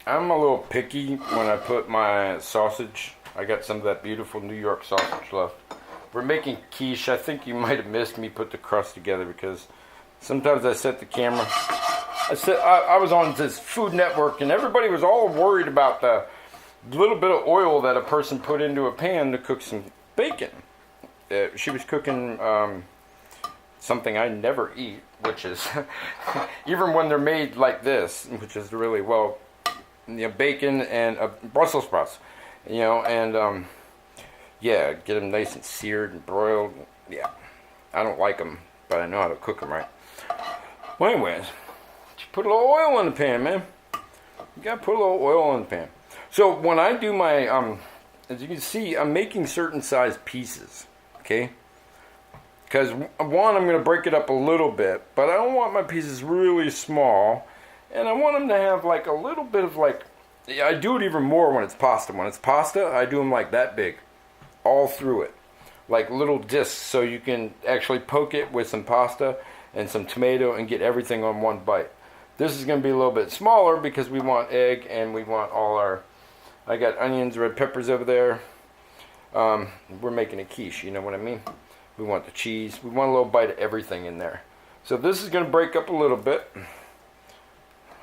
I'm a little picky when I put my sausage. I got some of that beautiful New York sausage left. We're making quiche. I think you might have missed me put the crust together because sometimes I set the camera. I was on this Food Network and everybody was all worried about the little bit of oil that a person put into a pan to cook some bacon. She was cooking something I never eat, which is even when they're made like this, which is really well, bacon and Brussels sprouts, and yeah, get them nice and seared and broiled. Yeah, I don't like them, but I know how to cook them right. Well, anyways, put a little oil in the pan, man. You gotta put a little oil in the pan. So when I do my, as you can see, I'm making certain size pieces, okay? Because one, I'm gonna break it up a little bit, but I don't want my pieces really small, and I want them to have like a little bit of like, I do it even more when it's pasta. When it's pasta, I do them like that big, all through it, like little discs, so you can actually poke it with some pasta and some tomato and get everything on one bite. This is going to be a little bit smaller because we want egg and we want all our, I got onions, red peppers over there. We're making a quiche, you know what I mean? We want the cheese. We want a little bite of everything in there. So this is going to break up a little bit.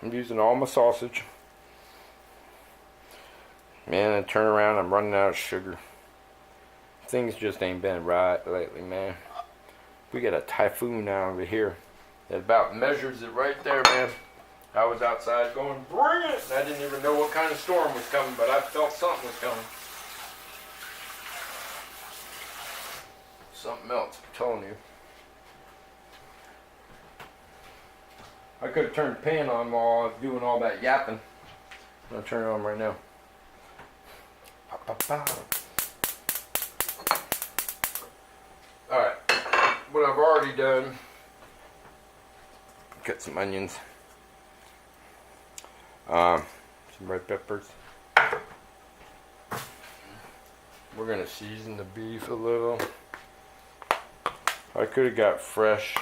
I'm using all my sausage. Man, I turn around, I'm running out of sugar. Things just ain't been right lately, man. We got a typhoon now over here. It about measures it right there, man. I was outside going, bring it! I didn't even know what kind of storm was coming, but I felt something was coming. Something else, I'm telling you. I could have turned the pan on while I was doing all that yapping. I'm going to turn it on right now. Alright, what I've already done, cut some onions, some red peppers. We're going to season the beef a little. I could have got fresh.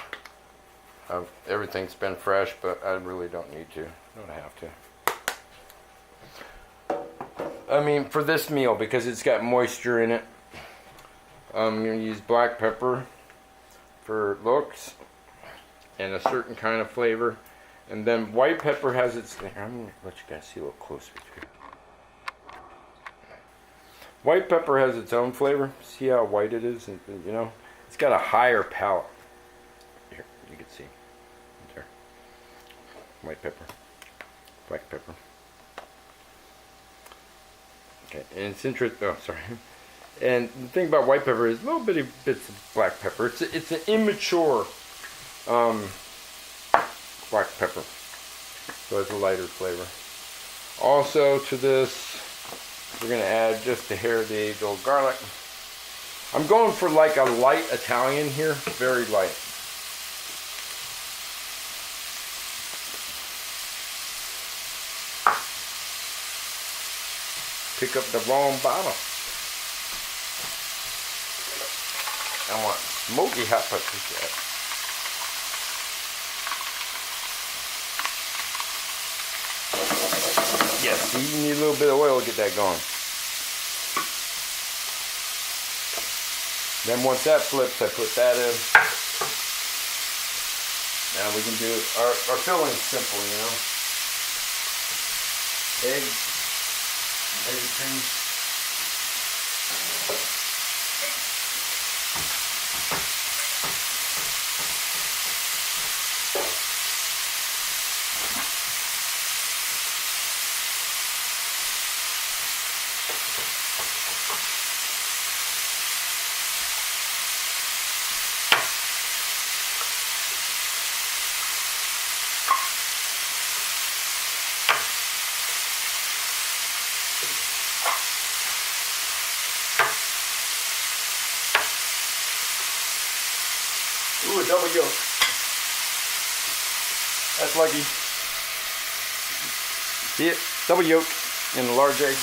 Everything's been fresh, but I really don't need to. I don't have to. I mean, for this meal, because it's got moisture in it, I'm going to use black pepper for looks and a certain kind of flavor. And then white pepper has its... I'm going to let you guys see a little closer here. White pepper has its own flavor. See how white it is? You know, it's got a higher palate. Here, you can see. There. White pepper. Black pepper. Okay, and it's interesting. Oh, sorry. And the thing about white pepper is little bitty bits of black pepper. It's an immature black pepper, so it's a lighter flavor. Also to this, we're going to add just a hair of the age-old garlic. I'm going for like a light Italian here, very light. Pick up the wrong bottle. I want smoky hot paprika. Yes, you need a little bit of oil to get that going. Then once that flips, I put that in. Now we can do our filling's simple, you know. Eggs, everything. Ooh, a double yolk. That's lucky. See it? Double yolk in a large egg.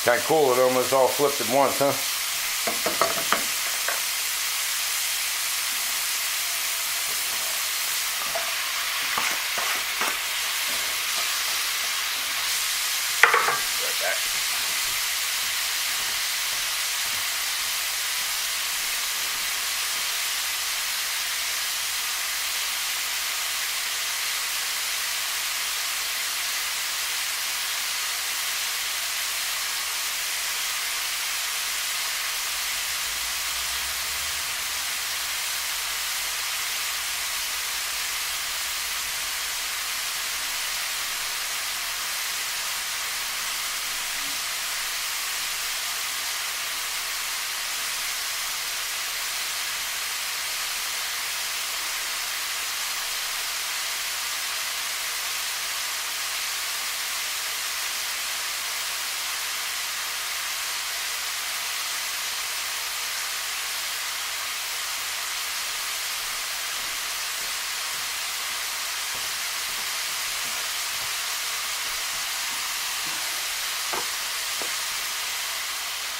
Kind of cool, it almost all flipped at once, huh?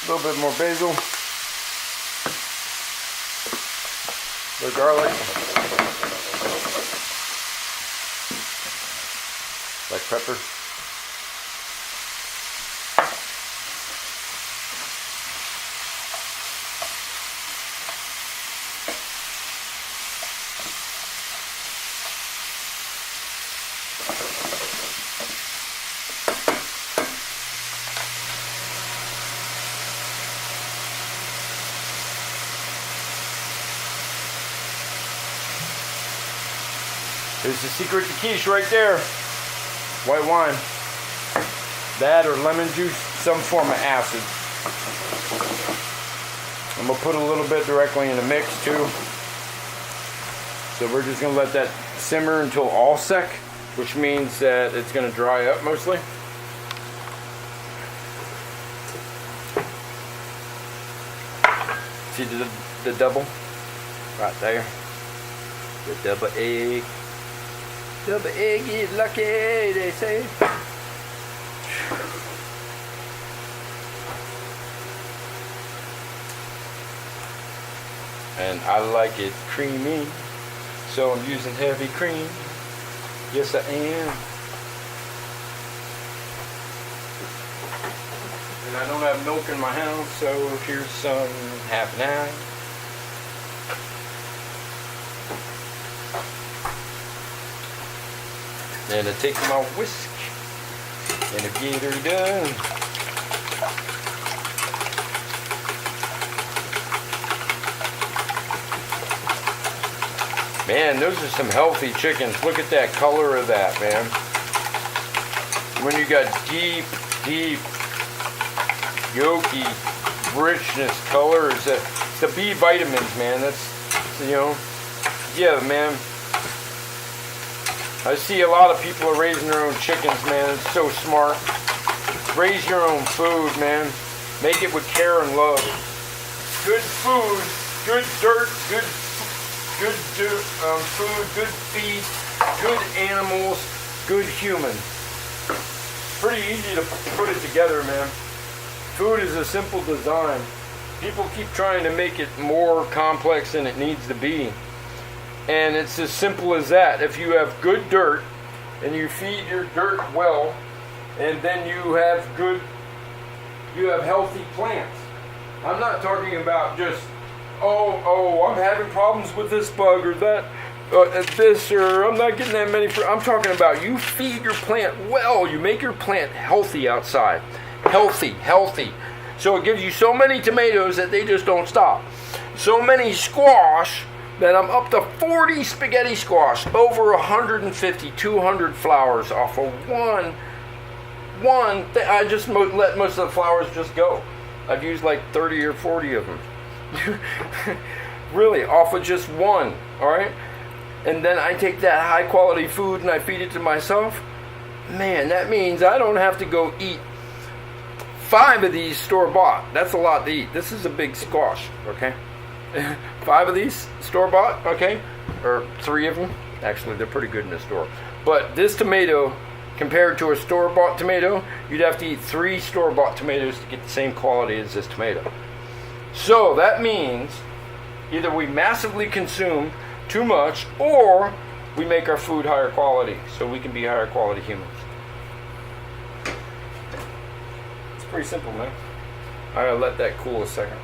A little bit more basil, the garlic, black pepper, There's the secret to quiche right there. White wine. That or lemon juice, some form of acid. I'm going to put a little bit directly in the mix too. So we're just going to let that simmer until all sec, which means that it's going to dry up mostly. See the double? Right there. The double egg. Double egg is lucky, they say. And I like it creamy, so I'm using heavy cream. Yes, I am. And I don't have milk in my house, so here's some half an hour. And I take my whisk and I get her done. Man, those are some healthy chickens. Look at that color of that, man. When you got deep, yolky, richness colors, the B vitamins, man. That's, you know, yeah, man. I see a lot of people are raising their own chickens, man. It's so smart. Raise your own food, man. Make it with care and love. Good food, good dirt, good food, good feed, good animals, good humans. Pretty easy to put it together, man. Food is a simple design. People keep trying to make it more complex than it needs to be. And it's as simple as that. If you have good dirt and you feed your dirt well, and then you have healthy plants. I'm not talking about just, oh, I'm having problems with this bug or that, this, or I'm not getting that many fruit. I'm talking about you feed your plant well. You make your plant healthy outside. Healthy. So it gives you so many tomatoes that they just don't stop. So many squash that I'm up to 40 spaghetti squash, over 150, 200 flowers off of one thing. I just let most of the flowers just go. I've used like 30 or 40 of them. Really, off of just one, all right? And then I take that high quality food and I feed it to myself. Man, that means I don't have to go eat 5 of these store-bought. That's a lot to eat. This is a big squash, okay? 5 of these store-bought, okay, or 3 of them. Actually, they're pretty good in the store. But this tomato, compared to a store-bought tomato, you'd have to eat 3 store-bought tomatoes to get the same quality as this tomato. So that means either we massively consume too much, or we make our food higher quality so we can be higher quality humans. It's pretty simple, man. I gotta let that cool a second.